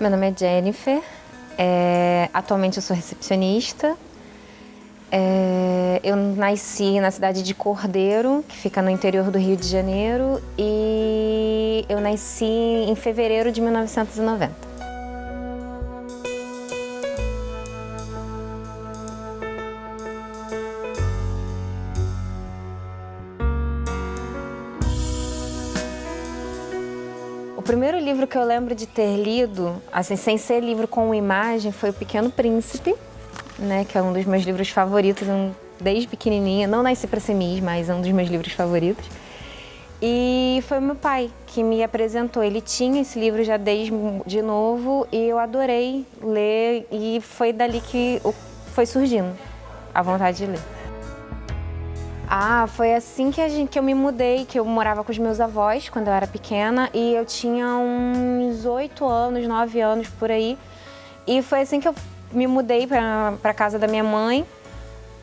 Meu nome é Jennifer, atualmente eu sou recepcionista. Eu nasci na cidade de Cordeiro, que fica no interior do Rio de Janeiro, e eu nasci em fevereiro de 1990. O primeiro livro que eu lembro de ter lido, assim, sem ser livro com imagem, foi O Pequeno Príncipe, né, que é um dos meus livros favoritos, desde pequenininha. Não nasci para ser Miss, mas é um dos meus livros favoritos. E foi meu pai que me apresentou. Ele tinha esse livro já desde de novo e eu adorei ler, e foi dali que foi surgindo a vontade de ler. Foi assim que eu me mudei, que eu morava com os meus avós quando eu era pequena, e eu tinha uns 8 anos, 9 anos por aí. E foi assim que eu me mudei para casa da minha mãe.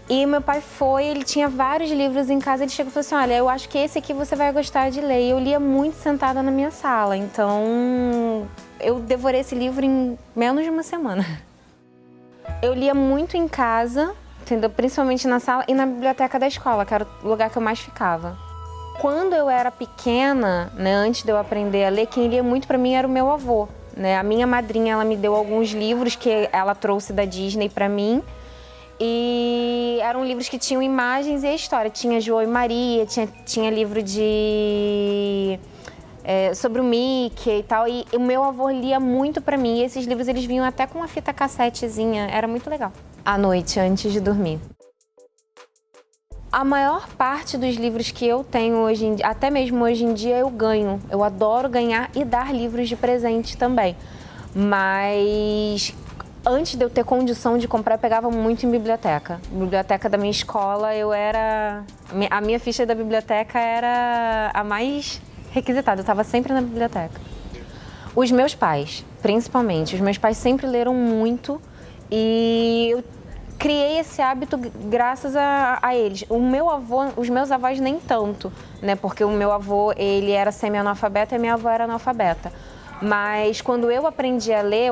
E meu pai ele tinha vários livros em casa, ele chegou e falou assim: olha, eu acho que esse aqui você vai gostar de ler. E eu lia muito sentada na minha sala, então eu devorei esse livro em menos de uma semana. Eu lia muito em casa, entendeu? Principalmente na sala e na biblioteca da escola, que era o lugar que eu mais ficava. Quando eu era pequena, né, antes de eu aprender a ler, quem lia muito para mim era o meu avô, né? A minha madrinha, ela me deu alguns livros que ela trouxe da Disney para mim, e eram livros que tinham imagens e a história. Tinha João e Maria, tinha livro sobre o Mickey e tal, e o meu avô lia muito para mim, e esses livros eles vinham até com uma fita cassetezinha, era muito legal. À noite, antes de dormir. A maior parte dos livros que eu tenho hoje em dia, até mesmo hoje em dia, eu ganho. Eu adoro ganhar e dar livros de presente também. Mas antes de eu ter condição de comprar, eu pegava muito em biblioteca. Biblioteca da minha escola, a minha ficha da biblioteca era a mais requisitada, eu estava sempre na biblioteca. Os meus pais, principalmente, os meus pais sempre leram muito, e eu criei esse hábito graças a eles. Os meus avós nem tanto, né? Porque o meu avô, ele era semi-analfabeto e a minha avó era analfabeta. Mas quando eu aprendi a ler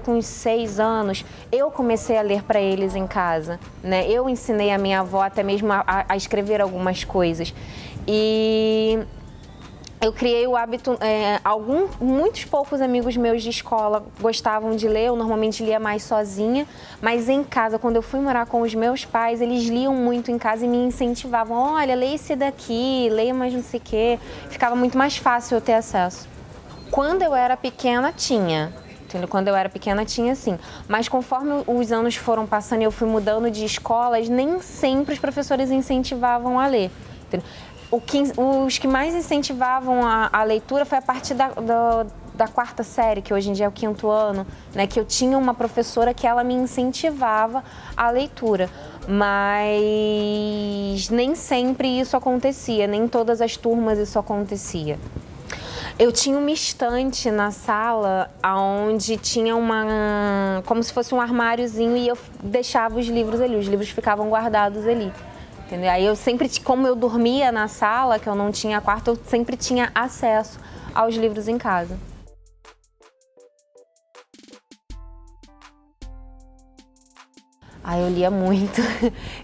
com uns 6 anos, eu comecei a ler para eles em casa, né? Eu ensinei a minha avó até mesmo a escrever algumas coisas. E eu criei o hábito, muitos poucos amigos meus de escola gostavam de ler, eu normalmente lia mais sozinha, mas em casa, quando eu fui morar com os meus pais, eles liam muito em casa e me incentivavam: olha, leia esse daqui, leia mais não sei o quê. Ficava muito mais fácil eu ter acesso. Quando eu era pequena, tinha. Quando eu era pequena, tinha sim. Mas conforme os anos foram passando e eu fui mudando de escolas, nem sempre os professores incentivavam a ler. Entendeu? Os que mais incentivavam a leitura foi a partir da 4ª série, que hoje em dia é o 5º ano, né? Que eu tinha uma professora que ela me incentivava a leitura. Mas nem sempre isso acontecia, nem todas as turmas isso acontecia. Eu tinha uma estante na sala onde tinha como se fosse um armáriozinho, e eu deixava os livros ali, os livros ficavam guardados ali. Entendeu? Aí eu sempre, como eu dormia na sala, que eu não tinha quarto, eu sempre tinha acesso aos livros em casa. Eu lia muito.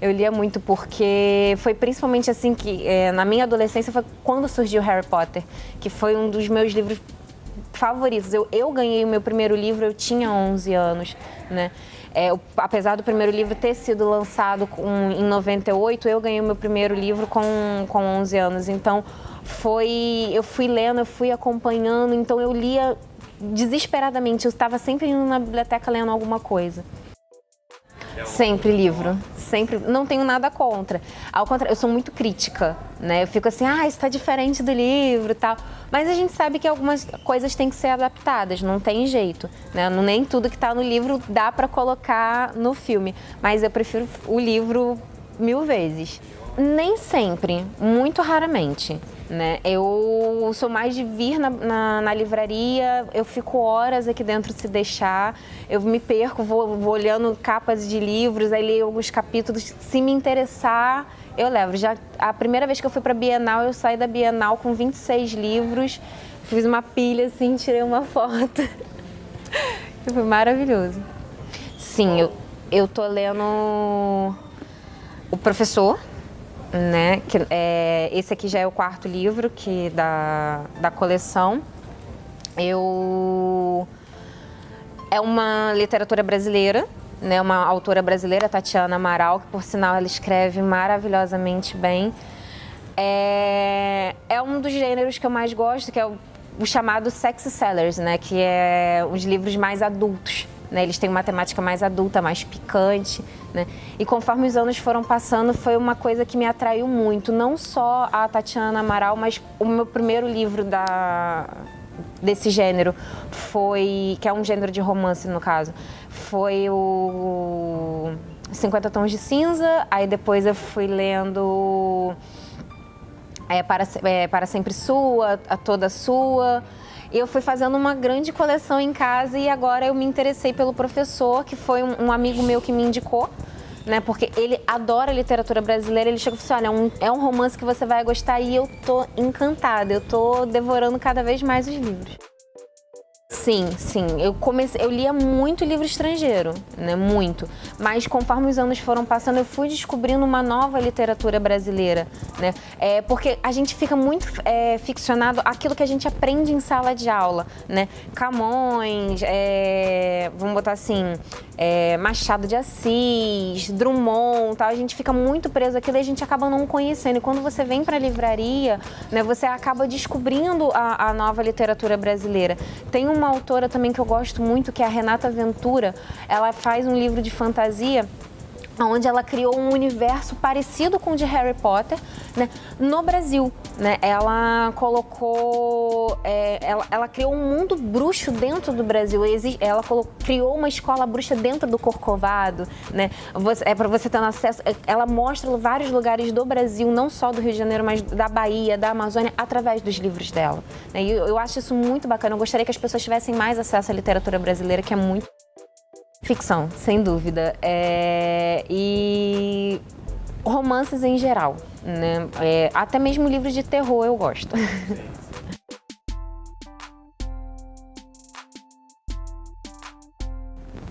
Eu lia muito porque foi principalmente assim que na minha adolescência foi quando surgiu Harry Potter, que foi um dos meus livros favoritos. Eu ganhei o meu primeiro livro, eu tinha 11 anos, né? Apesar do primeiro livro ter sido lançado em 98, eu ganhei o meu primeiro livro com 11 anos. Então, eu fui lendo, eu fui acompanhando, então eu lia desesperadamente. Eu estava sempre indo na biblioteca lendo alguma coisa. Sempre livro, sempre. Não tenho nada contra. Ao contrário, eu sou muito crítica, né? Eu fico assim, isso está diferente do livro e tal. Mas a gente sabe que algumas coisas têm que ser adaptadas, não tem jeito, né? Nem tudo que está no livro dá para colocar no filme. Mas eu prefiro o livro 1000 vezes. Nem sempre, muito raramente, né? Eu sou mais de vir na livraria, eu fico horas aqui dentro se deixar, eu me perco, vou olhando capas de livros, aí leio alguns capítulos, se me interessar, eu levo. Já a primeira vez que eu fui para a Bienal, eu saí da Bienal com 26 livros, fiz uma pilha assim, tirei uma foto. Foi maravilhoso. Sim, eu tô lendo O Professor, né? Esse aqui já é o quarto livro da coleção. É uma literatura brasileira, né? Uma autora brasileira, Tatiana Amaral, que por sinal ela escreve maravilhosamente bem. É um dos gêneros que eu mais gosto, que é o chamado sexy sellers, né? Que é os livros mais adultos, né? Eles têm uma temática mais adulta, mais picante, né? E conforme os anos foram passando, foi uma coisa que me atraiu muito. Não só a Tatiana Amaral, mas o meu primeiro livro desse gênero que é um gênero de romance, no caso, foi o 50 Tons de Cinza. Aí depois eu fui lendo Para Sempre Sua, A Toda Sua. E eu fui fazendo uma grande coleção em casa e agora eu me interessei pelo Professor, que foi um amigo meu que me indicou, né? Porque ele adora literatura brasileira. Ele chegou e falou assim, olha, é um romance que você vai gostar, e eu tô encantada. Eu tô devorando cada vez mais os livros. Sim, sim. Eu lia muito livro estrangeiro, né? Muito. Mas conforme os anos foram passando, eu fui descobrindo uma nova literatura brasileira, né? Porque a gente fica muito ficcionado àquilo que a gente aprende em sala de aula, né? Camões, vamos botar assim, Machado de Assis, Drummond, tal. A gente fica muito preso àquilo e a gente acaba não conhecendo. E quando você vem para a livraria, né, você acaba descobrindo a nova literatura brasileira. Tem uma autora também que eu gosto muito, que é a Renata Ventura. Ela faz um livro de fantasia onde ela criou um universo parecido com o de Harry Potter, né, no Brasil, né? Ela colocou, ela criou um mundo bruxo dentro do Brasil. Ela criou uma escola bruxa dentro do Corcovado, né? Para você ter acesso. Ela mostra vários lugares do Brasil, não só do Rio de Janeiro, mas da Bahia, da Amazônia, através dos livros dela. E eu acho isso muito bacana. Eu gostaria que as pessoas tivessem mais acesso à literatura brasileira, que é muito ficção, sem dúvida. E romances em geral, né? Até mesmo livros de terror eu gosto.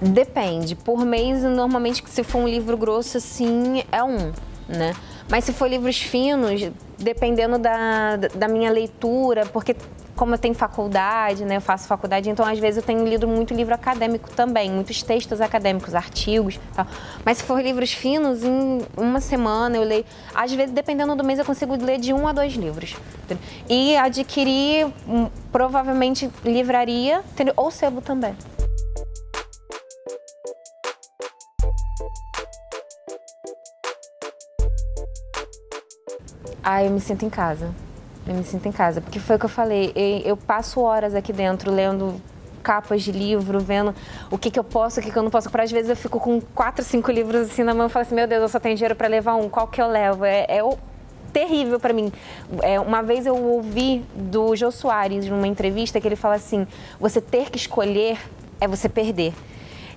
Depende. Por mês, normalmente, se for um livro grosso, assim, é um, né? Mas se for livros finos, dependendo da minha leitura, porque como eu tenho faculdade, né, eu faço faculdade, então às vezes eu tenho lido muito livro acadêmico também, muitos textos acadêmicos, artigos, tal. Mas se for livros finos, em uma semana eu leio. Às vezes, dependendo do mês, eu consigo ler de 1 a 2 livros. Entendeu? E adquirir, provavelmente, livraria, entendeu? Ou sebo também. Eu me sinto em casa. Eu me sinto em casa, porque foi o que eu falei. Eu passo horas aqui dentro lendo capas de livro, vendo o que eu posso, o que eu não posso. Às vezes eu fico com 4, 5 livros assim na mão e falo assim, meu Deus, eu só tenho dinheiro para levar um, qual que eu levo? Terrível para mim. Uma vez eu ouvi do Jô Soares, numa entrevista, que ele fala assim, você ter que escolher é você perder.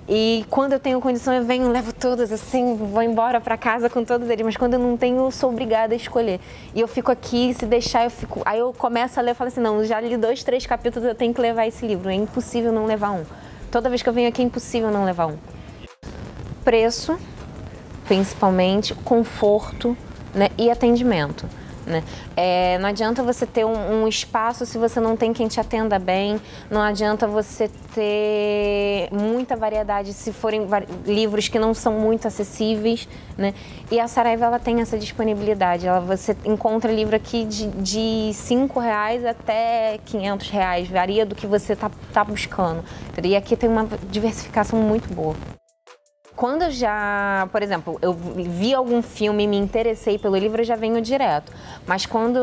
E quando eu tenho condição, eu venho, levo todas, assim, vou embora para casa com todos eles. Mas quando eu não tenho, eu sou obrigada a escolher. E eu fico aqui, se deixar, eu fico... Aí eu começo a ler e falo assim, não, já li 2, 3 capítulos, eu tenho que levar esse livro. É impossível não levar um. Toda vez que eu venho aqui, é impossível não levar um. Preço, principalmente, conforto, né, e atendimento. Né? Não adianta você ter um espaço se você não tem quem te atenda bem, não adianta você ter muita variedade se forem livros que não são muito acessíveis, né? E a Saraiva, ela tem essa disponibilidade, você encontra livro aqui de R$5 até R$500, varia do que você tá buscando. E aqui tem uma diversificação muito boa. Quando por exemplo, eu vi algum filme e me interessei pelo livro, eu já venho direto. Mas quando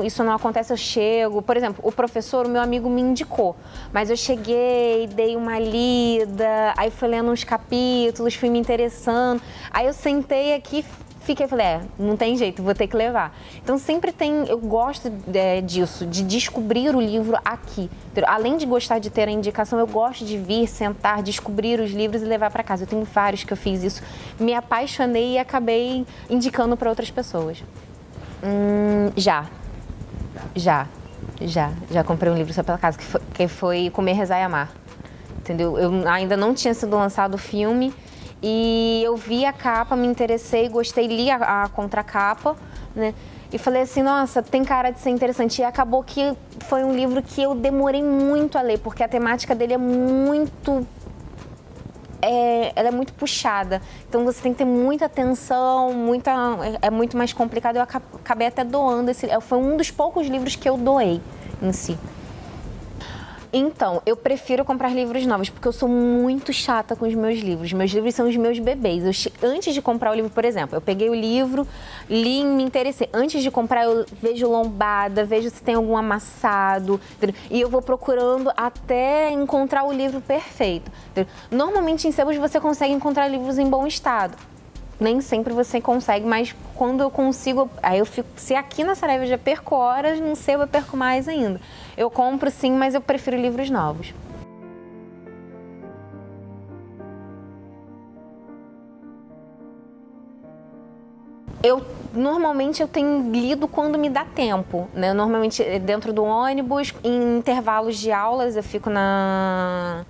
isso não acontece, eu chego... Por exemplo, O Professor, o meu amigo me indicou. Mas eu cheguei, dei uma lida, aí fui lendo uns capítulos, fui me interessando. Aí eu sentei aqui, falei, não tem jeito, vou ter que levar. Então sempre eu gosto disso, de descobrir o livro aqui. Além de gostar de ter a indicação, eu gosto de vir, sentar, descobrir os livros e levar para casa. Eu tenho vários que eu fiz isso, me apaixonei e acabei indicando para outras pessoas. Já comprei um livro só pela casa, que foi Comer, Rezar e Amar. entendeu? Eu ainda não tinha sido lançado o filme e eu vi a capa, me interessei, gostei, li a contracapa, né? E falei assim, nossa, tem cara de ser interessante. E acabou que foi um livro que eu demorei muito a ler, porque a temática dele é muito... ela é muito puxada. Então você tem que ter muita atenção, é muito mais complicado. Eu acabei até doando esse... Foi um dos poucos livros que eu doei em si. Então, eu prefiro comprar livros novos, porque eu sou muito chata com os meus livros. Meus livros são os meus bebês. Antes de comprar o livro, por exemplo, eu peguei o livro, li e me interessei. Antes de comprar, eu vejo lombada, vejo se tem algum amassado, entendeu? E eu vou procurando até encontrar o livro perfeito, entendeu? Normalmente, em sebos, você consegue encontrar livros em bom estado. Nem sempre você consegue, mas quando eu consigo, aí eu fico, se aqui na Saraiva eu já perco horas, no sebo eu perco mais ainda. Eu compro sim, mas eu prefiro livros novos. Normalmente eu tenho lido quando me dá tempo, né? Normalmente dentro do ônibus, em intervalos de aulas, eu fico no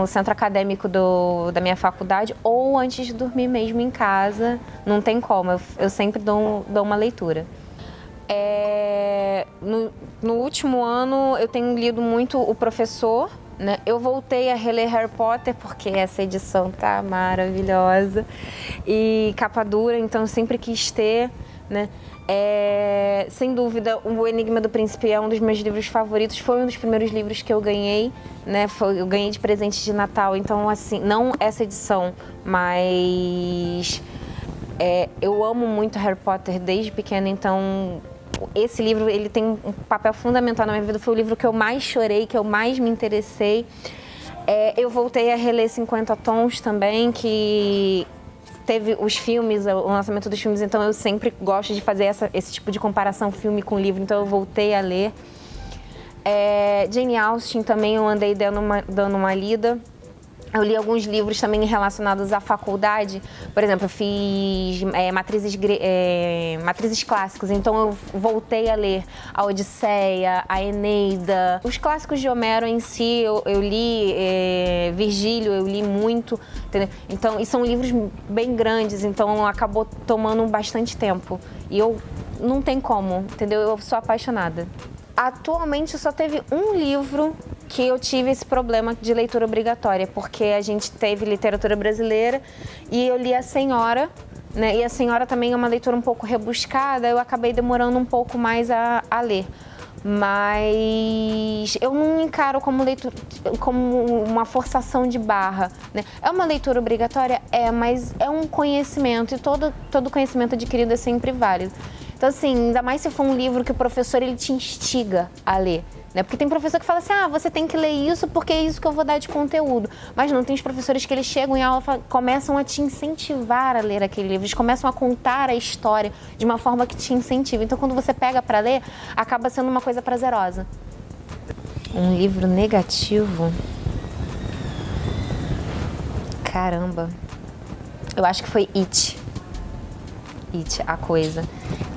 centro acadêmico da minha faculdade ou antes de dormir mesmo em casa, não tem como, eu sempre dou uma leitura. No último ano eu tenho lido muito O Professor, né? Eu voltei a reler Harry Potter porque essa edição tá maravilhosa e capa dura, então eu sempre quis ter, né? Sem dúvida, O Enigma do Príncipe é um dos meus livros favoritos, foi um dos primeiros livros que eu ganhei, né? Eu ganhei de presente de Natal, então assim, não essa edição, mas eu amo muito Harry Potter desde pequena, então esse livro ele tem um papel fundamental na minha vida, foi o livro que eu mais chorei, que eu mais me interessei. Eu voltei a reler 50 Tons também, que teve os filmes, o lançamento dos filmes, então eu sempre gosto de fazer esse tipo de comparação filme com livro, então eu voltei a ler. Jane Austen também eu andei dando uma lida. Eu li alguns livros também relacionados à faculdade. Por exemplo, eu fiz matrizes clássicas, então eu voltei a ler a Odisseia, a Eneida. Os clássicos de Homero em si, eu li Virgílio, eu li muito, entendeu? Então, e são livros bem grandes, então acabou tomando bastante tempo. E eu não tem como, entendeu? Eu sou apaixonada. Atualmente só teve um livro que eu tive esse problema de leitura obrigatória, porque a gente teve literatura brasileira e eu li A Senhora, né? E A Senhora também é uma leitura um pouco rebuscada, eu acabei demorando um pouco mais a ler. Mas eu não encaro como leitura, como uma forçação de barra, né? É uma leitura obrigatória? Mas é um conhecimento e todo conhecimento adquirido é sempre válido. Então, assim, ainda mais se for um livro que o professor ele te instiga a ler, né? Porque tem professor que fala assim, você tem que ler isso porque é isso que eu vou dar de conteúdo. Mas não, tem os professores que eles chegam em aula e começam a te incentivar a ler aquele livro, eles começam a contar a história de uma forma que te incentiva. Então, quando você pega para ler, acaba sendo uma coisa prazerosa. Um livro negativo? Caramba. Eu acho que foi It, a Coisa.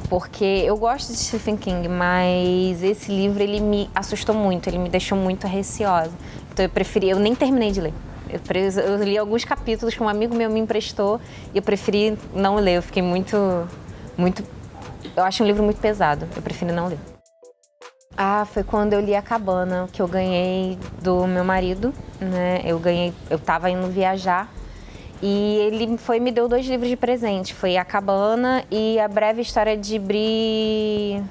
Porque eu gosto de Stephen King, mas esse livro ele me assustou muito, ele me deixou muito receosa. Então eu nem terminei de ler. Eu li alguns capítulos que um amigo meu me emprestou e eu preferi não ler. Eu fiquei muito... Eu acho um livro muito pesado, eu preferi não ler. Foi quando eu li A Cabana, que eu ganhei do meu marido, né? Eu tava indo viajar. E ele me deu 2 livros de presente, foi A Cabana e A Breve História de Bri...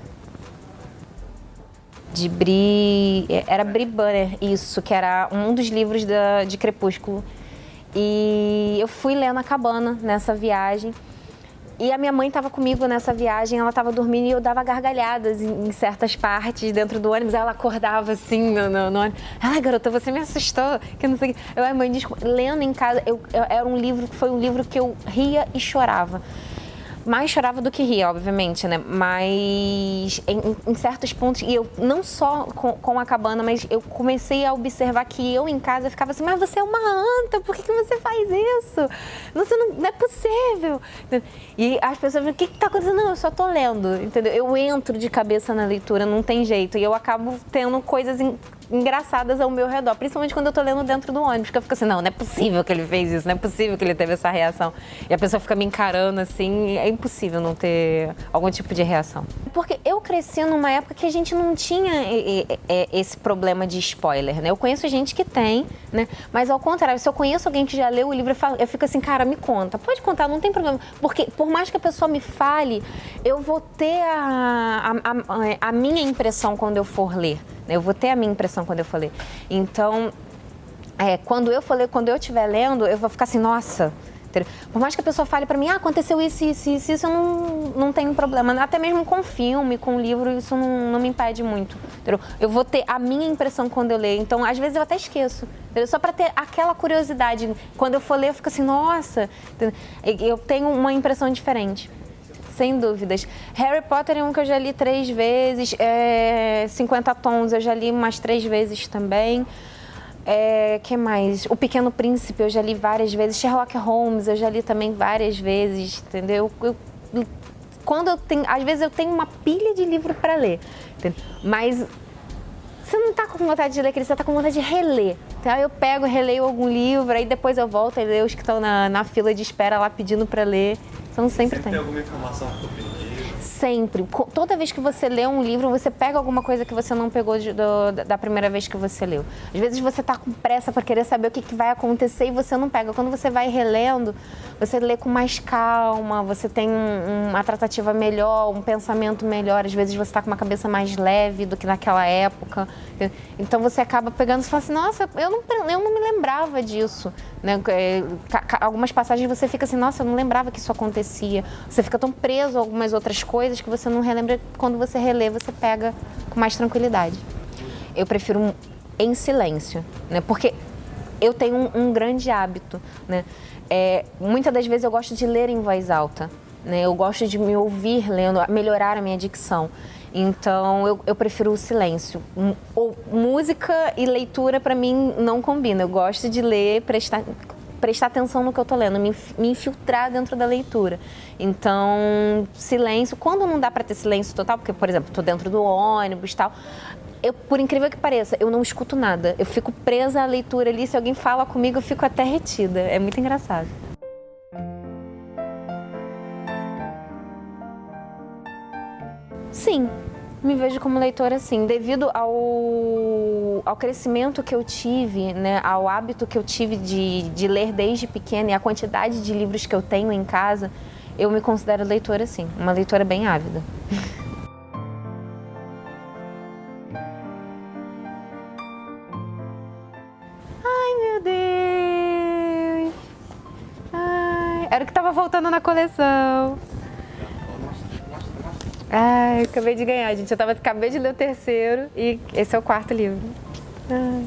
Era Bri Banner, isso, que era um dos livros de Crepúsculo. E eu fui lendo A Cabana nessa viagem. E a minha mãe estava comigo nessa viagem, ela estava dormindo e eu dava gargalhadas em certas partes dentro do ônibus. Ela acordava assim no ônibus. Garota, você me assustou, que não sei o que. Mãe, desculpa. Lendo em casa, foi um livro que eu ria e chorava. Mais chorava do que ria, obviamente, né? Mas em certos pontos, e eu não só com A Cabana, mas eu comecei a observar que eu em casa ficava assim, mas você é uma anta, por que você faz isso? Não é possível. E as pessoas falam, o que tá acontecendo? Não, eu só tô lendo, entendeu? Eu entro de cabeça na leitura, não tem jeito. E eu acabo tendo coisas engraçadas ao meu redor, principalmente quando eu tô lendo dentro do ônibus, que eu fico assim, não é possível que ele fez isso, não é possível que ele teve essa reação. E a pessoa fica me encarando assim, é impossível não ter algum tipo de reação. Porque eu cresci numa época que a gente não tinha esse problema de spoiler, né? Eu conheço gente que tem, né? Mas ao contrário, se eu conheço alguém que já leu o livro, eu fico assim, cara, me conta. Pode contar, não tem problema. Porque por mais que a pessoa me fale, eu vou ter a minha impressão quando eu for ler. Né? Eu vou ter a minha impressão quando eu for ler. Então, quando eu estiver lendo, eu vou ficar assim, nossa... Por mais que a pessoa fale pra mim, aconteceu isso, eu não tenho problema. Até mesmo com filme, com livro, isso não me impede muito. Entendeu? Eu vou ter a minha impressão quando eu ler. Então, às vezes eu até esqueço. Entendeu? Só pra ter aquela curiosidade. Quando eu for ler, eu fico assim, nossa, entendeu? Eu tenho uma impressão diferente. Sem dúvidas. Harry Potter é um que eu já li 3 vezes. 50 Tons eu já li umas 3 vezes também. Que mais? O Pequeno Príncipe eu já li várias vezes. Sherlock Holmes eu já li também várias vezes, entendeu? Às vezes eu tenho uma pilha de livro para ler, entendeu? Mas você não tá com vontade de ler aquele, você tá com vontade de reler. Então eu pego, releio algum livro, aí depois eu volto e leio os que estão na fila de espera lá pedindo para ler. Então sempre tem. Tem alguma informação que eu perdi? Sempre. Toda vez que você lê um livro, você pega alguma coisa que você não pegou da primeira vez que você leu. Às vezes você tá com pressa para querer saber o que vai acontecer e você não pega. Quando você vai relendo, você lê com mais calma, você tem uma tratativa melhor, um pensamento melhor. Às vezes você tá com uma cabeça mais leve do que naquela época. Então você acaba pegando e fala assim, nossa, eu não me lembrava disso. Né? Algumas passagens você fica assim, nossa, eu não lembrava que isso acontecia. Você fica tão preso a algumas outras coisas que você não relembra. Quando você relê, você pega com mais tranquilidade. Eu prefiro em silêncio, né? Porque eu tenho um grande hábito, né? Muitas das vezes eu gosto de ler em voz alta, né? Eu gosto de me ouvir lendo, melhorar a minha dicção. Então, eu prefiro o silêncio. Música e leitura, para mim, não combinam. Eu gosto de ler, prestar atenção no que eu tô lendo, me infiltrar dentro da leitura. Então, silêncio. Quando não dá para ter silêncio total, porque, por exemplo, tô dentro do ônibus e tal, por incrível que pareça, eu não escuto nada. Eu fico presa à leitura ali. Se alguém fala comigo, eu fico até retida. É muito engraçado. Sim, me vejo como leitora, sim. Devido ao crescimento que eu tive, né, ao hábito que eu tive de ler desde pequena e a quantidade de livros que eu tenho em casa, eu me considero leitora, sim. Uma leitora bem ávida. Ai, meu Deus! Ai, era o que estava faltando na coleção. Ai, acabei de ganhar, gente. Acabei de ler o 3º e esse é o 4º livro. Ai.